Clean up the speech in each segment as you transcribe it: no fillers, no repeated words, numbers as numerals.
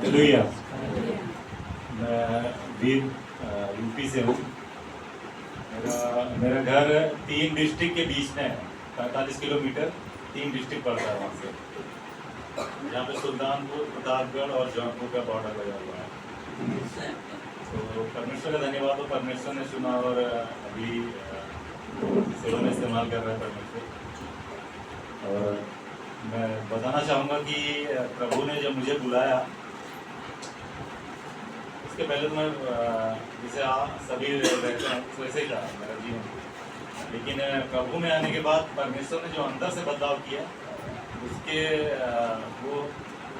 Hallelujah. मैं वीर UP से हूँ। मेरा घर 3 डिस्ट्रिक्ट के बीच में है, 45 किलोमीटर 3 डिस्ट्रिक्ट पड़ता है वहाँ से, जहाँ पे सुल्तानपुर, प्रतापगढ़ और जौनपुर का बॉर्डर लगा हुआ है। तो परमेश्वर का धन्यवाद हो, परमेश्वर ने सुना और अभी सेवा में इस्तेमाल कर रहा है परमेश्वर। और मैं बताना चाहूँगा कि प्रभु ने जब मुझे बुलाया, उसके पहले तो मैं जैसे सभी रहते हैं वैसे ही था मेरा जीवन, लेकिन प्रभु में आने के बाद परमेश्वर ने जो अंदर से बदलाव किया, उसके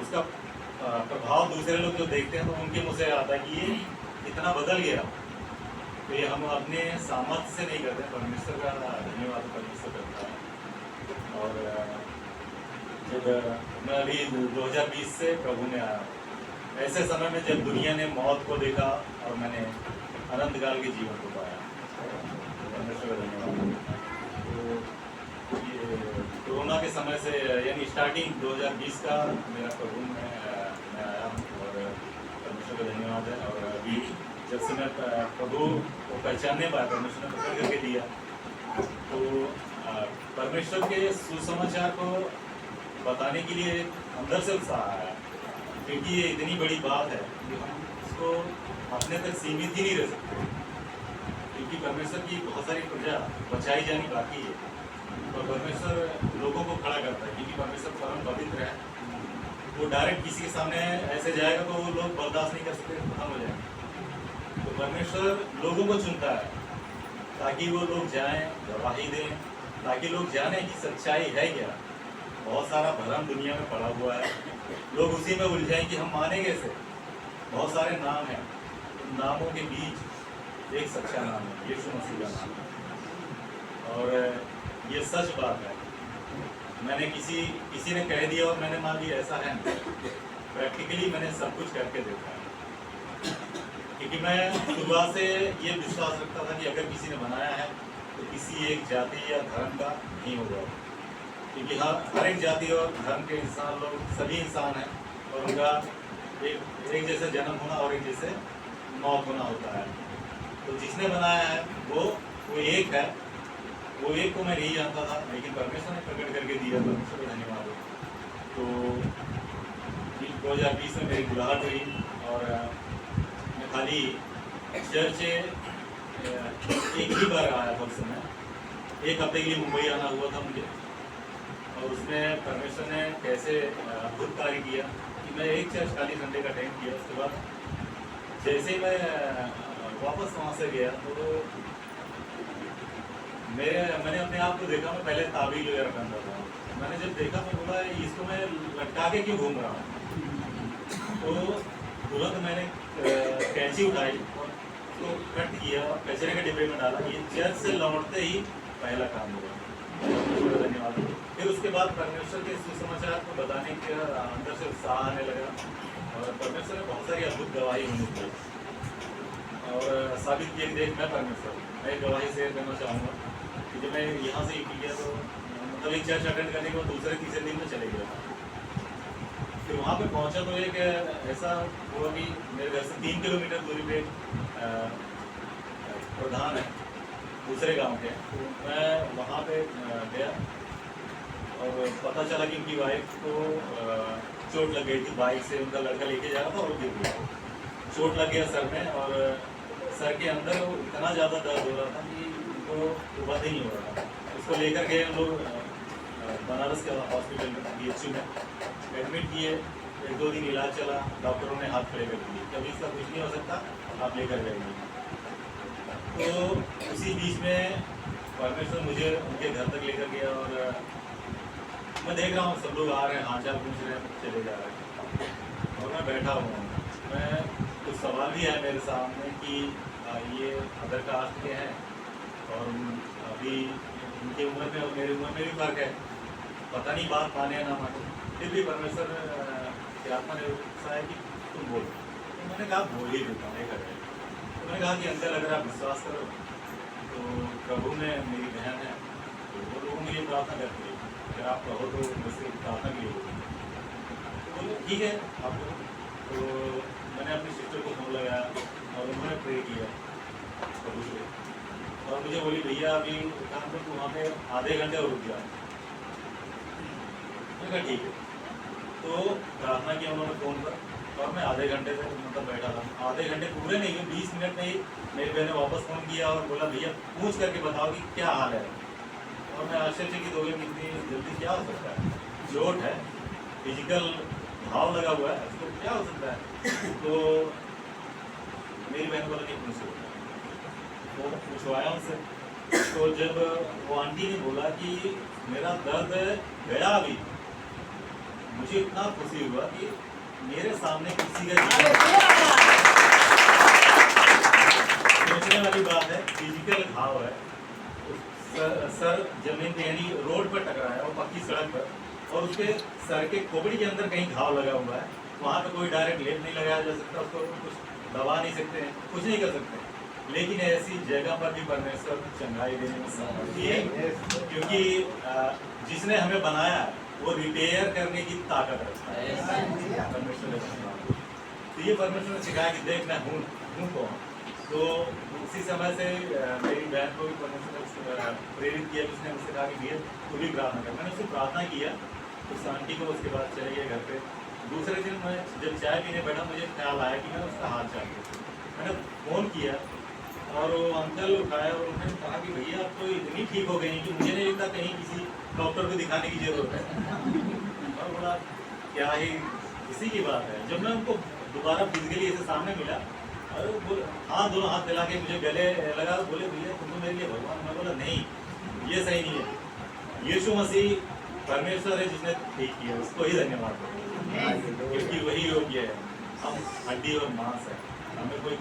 उसका प्रभाव दूसरे लोग जो देखते हैं तो उनके मुँह से आता है कि ये इतना बदल गया। तो ये हम अपने सामर्थ्य से नहीं करते, परमेश्वर का धन्यवाद परमेश्वर करता है। और जब मैं अभी 2020 से प्रभु में आया, ऐसे समय में जब दुनिया ने मौत को देखा और मैंने अनंत काल के जीवन को पाया, परमेश्वर का धन्यवाद। तो ये कोरोना के समय से यानी स्टार्टिंग 2020 का मेरा प्रभु में आया हूँ और परमेश्वर का धन्यवाद है। और अभी जब से मैं प्रभु को पहचानने पाया, परमेश्वर ने पकड़ करके दिया, तो परमेश्वर के सुसमाचार को बताने के लिए अंदर से उत्साह आया, क्योंकि ये इतनी बड़ी बात है कि हम इसको अपने तक सीमित ही नहीं रह सकते, क्योंकि परमेश्वर की बहुत सारी प्रजा बचाई जानी बाकी है और परमेश्वर लोगों को खड़ा करता है, क्योंकि परमेश्वर परम पवित्र है। वो डायरेक्ट किसी के सामने ऐसे जाएगा तो वो लोग बर्दाश्त नहीं कर सकते, खत्म हो जाएंगे। तो परमेश्वर लोगों को चुनता है ताकि वो लोग जाएं, गवाही दें, ताकि लोग जाने की सच्चाई है क्या। बहुत सारा भ्रम दुनिया में पड़ा हुआ है, लोग उसी में उलझाएं कि हम माने कैसे। बहुत सारे नाम हैं, उन नामों के बीच एक सच्चा नाम है, यीशु मसीह का नाम है। और ये सच बात है, मैंने किसी ने कह दिया और मैंने मान लिया, ऐसा है। प्रैक्टिकली मैंने सब कुछ करके देखा है, क्योंकि मैं शुरुआत से ये विश्वास रखता था कि अगर किसी ने बनाया है तो किसी एक जाति या धर्म का नहीं होगा, क्योंकि हर एक जाति और धर्म के इंसान लोग सभी इंसान हैं और उनका एक जैसे जन्म होना और एक जैसे मौत होना होता है। तो जिसने बनाया है वो एक है। वो एक को मैं नहीं जानता था, लेकिन परमेश्वर ने प्रकट करके दिया, परमेश्वर का धन्यवाद हो। तो 2020 में मेरी बुलाहट हुई और मैं खाली चर्च एक ही बार आया था। उस समय 1 हफ्ते के लिए मुंबई आना हुआ था मुझे, और उसमें परमेश्वर ने कैसे अद्भुत कार्य किया कि मैं एक चर्च खाली संडे का अटेंड किया। उसके बाद जैसे ही मैं वापस वहाँ से गया तो मैंने अपने आप को देखा। मैं पहले ताबीज वगैरह पहनता था, मैंने जब देखा मैं बोला इसको मैं लटका के क्यों घूम रहा हूँ। तो तुरंत मैंने कैंची उठाई और उसको कट किया और कचरे के डिब्बे में डाला। ये चर्च से लौटते ही पहला काम हुआ, धन्यवाद। फिर उसके बाद परमेश्वर के सुसमाचार को बताने के अंदर से उत्साह आने लगा और परमेश्वर ने बहुत सारी अद्भुत गवाही होने दी और साबित किया कि देख मैं गवाही शेयर करना चाहूँगा कि जब मैं यहाँ से यूपी गया तो मतलब एक चर्च अटेंड करने के बाद दूसरे तीसरे दिन में चले गया। फिर वहाँ पे पहुँचा तो एक ऐसा हुआ कि मेरे घर से 3 किलोमीटर दूरी पे प्रधान है दूसरे गांव के, तो मैं वहाँ पे गया और पता चला कि उनकी वाइफ को चोट लग गई थी। बाइक से उनका लड़का लेके जा रहा था और गिर गया, चोट लग गया सर में और सर के अंदर इतना ज़्यादा दर्द हो रहा था कि उनको बंद ही नहीं हो रहा था। उसको लेकर गए हम लोग बनारस के हॉस्पिटल में BHU में एडमिट किए। 1-2 दिन इलाज चला, डॉक्टरों ने हाथ खड़े कर दिए, कभी इसका कुछ नहीं हो सकता, आप लेकर जाइए। तो उसी बीच में परमेश्वर मुझे उनके घर तक लेकर गया और मैं देख रहा हूँ सब लोग आ रहे हैं, हाथ चाल पूछ रहे हैं, चले जा रहे हैं और मैं बैठा हुआ हूँ। मैं कुछ सवाल भी है मेरे सामने कि ये अदर कास्ट के हैं और अभी उनकी उम्र में और मेरी उम्र में भी फ़र्क है, पता नहीं बात माने या ना माने। फिर भी परमेश्वर की आत्मा ने उत्साह कि तुम बोलो। तो मैंने कहा बोल ही देता नहीं कर रहे। तो मैंने कहा कि अंकल अगर आप विश्वास करो तो प्रभु में मेरी बहन है, तो वो लोगों के लिए प्रार्थना करती है, अगर आप कहो तो मुझसे प्रार्थना के लिए बोलो। तो बोले ठीक है आप बोलो। तो मैंने अपनी सिस्टर को फ़ोन लगाया और उन्होंने प्रे किया प्रभु से, और मुझे बोली भैया अभी काम पर तू वहाँ पे आधे घंटे और रुक जा। मैंने कहा ठीक है। तो प्रार्थना किया उन्होंने फ़ोन पर, और मैं आधे घंटे से मतलब बैठा था। आधे घंटे पूरे नहीं हुए, 20 मिनट में ही मेरी बहन ने वापस फ़ोन किया और बोला भैया पूछ करके बताओ कि क्या हाल है। और मैं आश्चर्यचकित हो गया कि इतनी जल्दी क्या हो सकता है, चोट है, फिजिकल घाव लगा हुआ है, उसको क्या हो सकता है। तो मेरी बहन बोला कि मुझसे तो पूछवाया उनसे। तो जब वो आंटी ने बोला कि मेरा दर्द गया अभी, मुझे इतना खुशी हुआ कि मेरे सामने किसी का सोचने वाली बात है, फिजिकल घाव है, सर जमीन पे यानी रोड पर टकराया वो पक्की सड़क पर, और उसके सर के खोपड़ी के अंदर कहीं घाव लगा हुआ है। वहाँ पे कोई डायरेक्ट लेप नहीं लगाया जा सकता, उसको कुछ दबा नहीं सकते हैं, कुछ नहीं कर सकते। लेकिन ऐसी जगह पर भी परमेश्वर चंगाई देने में समर्थी है, क्योंकि जिसने हमें बनाया है वो रिपेयर करने की ताकत रखता है। परमेश्वर ने तो ये परमेश्वर ने सिखाया कि देख मैं हूँ कौन। तो उसी समय से मेरी बहन को भी परमेश्वर ने प्रेरित किया, उसने मुझसे कहा कि भैया तू भी प्रार्थना कर। मैंने उससे प्रार्थना किया, उस आंटी को उसके बाद चले गए घर पे। दूसरे दिन मैं जब चाय पीने बैठा, मुझे ख्याल आया कि मैं उसका हाल चाल पूछूं। मैंने फ़ोन किया और वो अंकल उठाया और उन्होंने कहा कि भैया आप तो इतनी ठीक हो गई कि मुझे नहीं लगता कहीं किसी डॉक्टर को दिखाने की जरूरत है। और बोला क्या ही इसी की बात है। जब मैं उनको दोबारा फिजिकली ऐसे सामने मिला और बोले हाँ, दोनों हाथ मिला के मुझे गले लगा, बोले भैया तुम तो मेरे लिए भगवान। मैं बोला नहीं, ये सही नहीं है। यीशु मसीह परमेश्वर है जिसने ठीक किया, उसको ही धन्यवाद दो, क्योंकि वही योग्य है। हम हड्डी और मांस है, हमें कोई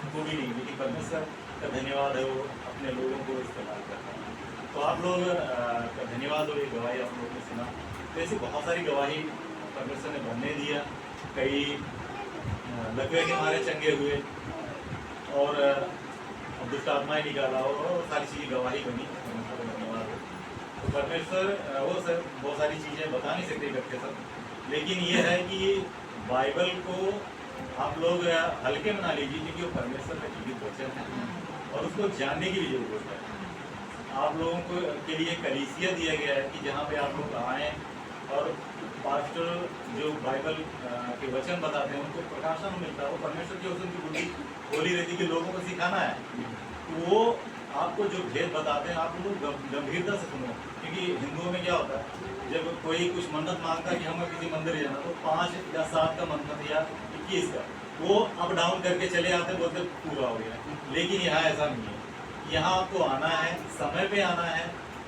खूबी नहीं, लेकिन परमेश्वर का धन्यवाद है, वो अपने लोगों को इस्तेमाल करता है। तो आप लोग का धन्यवाद हो, ये गवाही आप लोगों ने सुना। तो ऐसी बहुत सारी गवाही परमेश्वर ने बनने दिया। कई लकवे के मारे चंगे हुए और दुष्ट आत्माएं निकाला और सारी चीज़ें गवाही बनी। परमेश्वर का धन्यवाद हो। तो परमेश्वर वो सर बहुत सारी चीज़ें बता नहीं सकते इकट्ठे सब, लेकिन ये है कि बाइबल को आप लोग हल्के में ना लीजिए, क्योंकि वो परमेश्वर का जीवित वचन है और उसको जानने की भी जरूरत है। आप लोगों को के लिए कलीसिया दिया गया है कि जहाँ पे आप लोग आएँ और पास्टर जो बाइबल के वचन बताते हैं उनको प्रकाशन मिलता है। वो परमेश्वर के वचन की बुद्धि खोली रहती कि लोगों को सिखाना है। तो वो आपको जो भेद बताते हैं आप उनको गंभीरता से सुनो, क्योंकि हिंदुओं में क्या होता है, जब कोई कुछ मन्नत मांगता है कि हमें किसी मंदिर जाना, तो 5 या 7 का मन्नत या 21 का वो अप डाउन करके चले आते, बोलते पूरा हो गया। लेकिन यहाँ ऐसा नहीं है, यहाँ आपको आना है, समय पे आना है।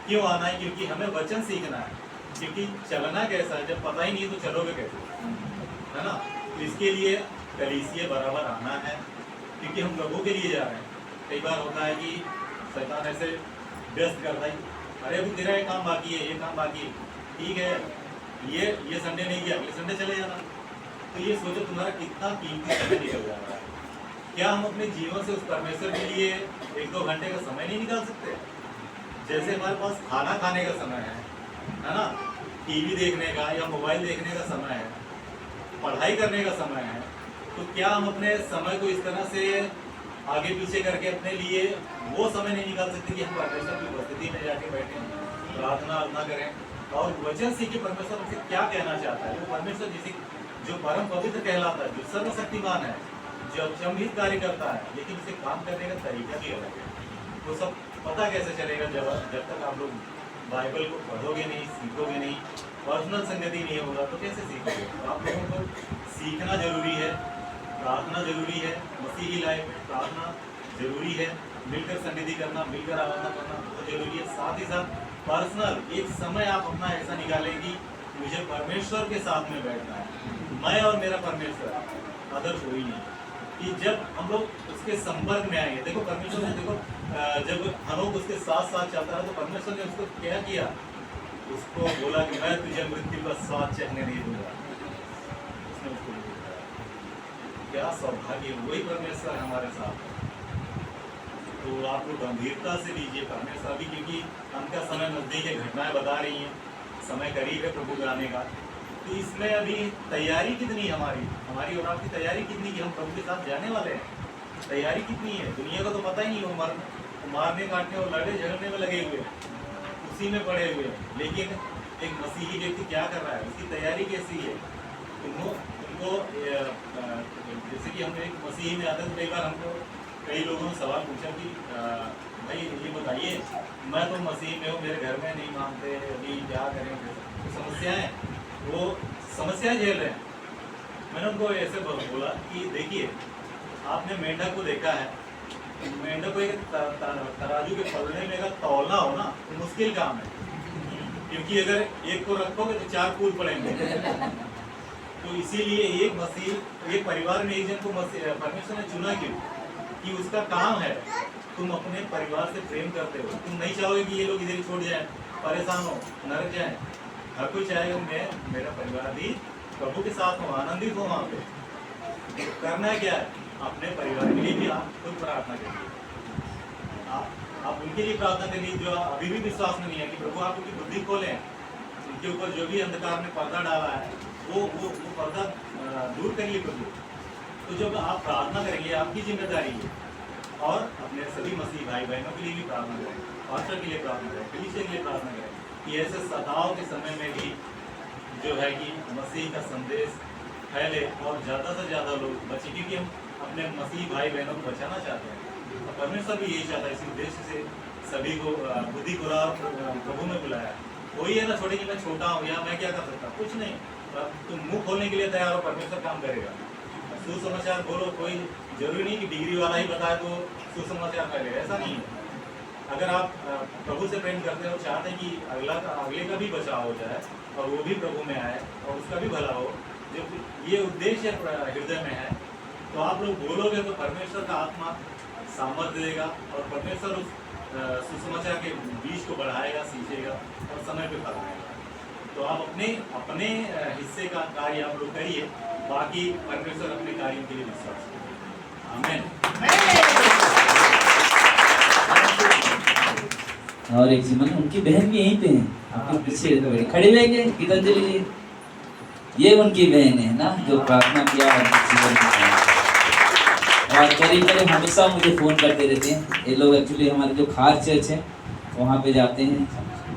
क्यों आना है? क्योंकि हमें वचन सीखना है। क्योंकि चलना कैसा है, जब पता ही नहीं तो चलोगे कैसे, है ना। तो इसके लिए कलीसिया बराबर आना है, क्योंकि हम प्रभु के लिए जा रहे हैं। कई बार होता है कि शैतान ऐसे व्यस्त करता है, अरे अभी तेरा ये काम बाकी है, ये काम बाकी है, ठीक है, ये संडे नहीं किया, अगले संडे चले जाना। तो ये सोचो तुम्हारा कितना कीमती समय निकल जा रहा है। क्या हम अपने जीवन से उस परमेश्वर के लिए 1-2 घंटे का समय नहीं निकाल सकते? जैसे हमारे पास खाना खाने का समय है ना, टीवी देखने का या मोबाइल देखने का समय है, पढ़ाई करने का समय है, तो क्या हम अपने समय को इस तरह से आगे पीछे करके अपने लिए वो समय नहीं निकाल सकते कि हम परमेश्वर की उपस्थिति में जाके बैठे, प्रार्थना करें और वचन सीखे परमेश्वर हमसे क्या कहना चाहता है। वो परमेश्वर जिसे जो परम पवित्र कहलाता है, जो सर्वशक्तिमान है, जो अचंभित कार्य करता है, लेकिन उसे काम करने का तरीका भी अलग है। वो सब पता कैसे चलेगा जब तक आप लोग बाइबल को पढ़ोगे नहीं, सीखोगे नहीं, पर्सनल संगति नहीं होगा तो कैसे सीखोगे। तो आप लोगों को सीखना जरूरी है, प्रार्थना जरूरी है, मसीही लाइफ में प्रार्थना जरूरी है, मिलकर संगति करना, मिलकर आराधना करना बहुत जरूरी है। साथ ही साथ पर्सनल एक समय आप अपना ऐसा निकालें कि मुझे परमेश्वर के साथ में बैठना है, मैं और मेरा परमेश्वर, अदर कोई नहीं। कि जब हम लोग उसके संपर्क में आएंगे, देखो परमेश्वर ने, देखो जब हनोक उसके साथ साथ चलता है तो परमेश्वर ने उसको क्या किया, उसको बोला कि मैं तुझे मृत्यु का स्वाद चखने नहीं दूंगा। उसने उसको बोला, क्या सौभाग्य, वही परमेश्वर हमारे साथ है। तो आप लोग गंभीरता से लीजिए परमेश्वर भी, क्योंकि अंत का समय नजदीक है, घटनाएं बता रही हैं, समय करीब है प्रभु के आने का। तो इसमें अभी तैयारी कितनी है हमारी और आपकी तैयारी कितनी कि हम प्रभु के साथ जाने वाले हैं? तैयारी कितनी है? दुनिया को तो पता ही नहीं, वो मारने काटने और लड़े झगड़ने में लगे हुए हैं, उसी में पड़े हुए हैं। लेकिन एक मसीही व्यक्ति क्या कर रहा है, उसकी तैयारी कैसी है? उनको जैसे कि हम एक मसीही में आते हैं, कई बार हमको कई लोगों ने सवाल पूछा कि भाई ये बताइए, मैं तो मसीह में हूँ, मेरे घर में नहीं मानते, अभी क्या करें? तो समस्याएं, वो समस्याएं झेल रहे हैं। मैंने उनको ऐसे बोला कि देखिए, आपने मेंढक को देखा है, मेंढक को एक तराजू के पलड़े में अगर तौलना हो ना तो मुश्किल काम है, क्योंकि अगर एक को रखोगे तो 4 कूद पड़ेंगे। तो इसीलिए एक परिवार में एक जन को परमेश्वर ने चुना क्यों? कि उसका काम है, तुम अपने परिवार से प्रेम करते हो, तुम नहीं चाहोगे कि ये लोग इधर ही छोड़ जाएं, परेशान हो, नरक जाएं। हर कोई चाहेगा मैं, मेरा परिवार भी प्रभु के साथ हूँ, आनंदित हो वहाँ पे। करना क्या है? अपने परिवार के लिए भी आप खुद प्रार्थना करिए, आप उनके लिए प्रार्थना करिए जो अभी भी विश्वास में नहीं है, कि प्रभु आप उनकी बुद्धि खोलें, उनके ऊपर जो भी अंधकार ने पर्दा डाला है वो पर्दा दूर करिए प्रभु। तो जब आप प्रार्थना करेंगे, आपकी जिम्मेदारी है, और अपने सभी मसीह भाई बहनों के लिए भी प्रार्थना करें, पास्टर के लिए प्रार्थना करें, कलीसिया के लिए प्रार्थना करें कि ऐसे सताव के समय में भी जो है कि मसीह का संदेश फैले और ज़्यादा से ज़्यादा लोग बचे, क्योंकि हम अपने मसीह भाई बहनों को बचाना चाहते हैं। और परमेश्वर भी यही चाहता है, इसी उद्देश्य से सभी को बुद्धि खुला प्रभु में बुलाया। कोई है ना छोटे कि मैं छोटा हूँ या मैं क्या कर सकता, कुछ नहीं। तुम मुंह खोलने के लिए तैयार हो, परमेश्वर काम करेगा। सुसमाचार बोलो, कोई जरूरी नहीं कि डिग्री वाला ही बताए तो सुसमाचार फैलेगा, ऐसा नहीं है। अगर आप प्रभु से प्रेम करते हो, चाहते हैं कि अगले का भी बचाव हो जाए और वो भी प्रभु में आए और उसका भी भला हो, जब ये उद्देश्य हृदय में है, तो आप लोग बोलोगे तो परमेश्वर का आत्मा सामर्थ्य देगा और परमेश्वर उस सुसमाचार के बीज को बढ़ाएगा, सींचेगा और समय पे फैलाएगा। तो आप अपने हिस्से का कार्य आप लोग करिए, बाकी परमेश्वर अपने कार्यों के लिए विश्वास करें। आमीन। और एक जीवन उनकी बहन भी यहीं पे है, आपके पीछे खड़े रहेंगे गीतांजलि जी, ये उनकी बहन है ना जो प्रार्थना किया और करीब हमेशा मुझे फोन करते रहते हैं। ये लोग एक्चुअली हमारे जो खास चर्च है वहाँ पे जाते हैं।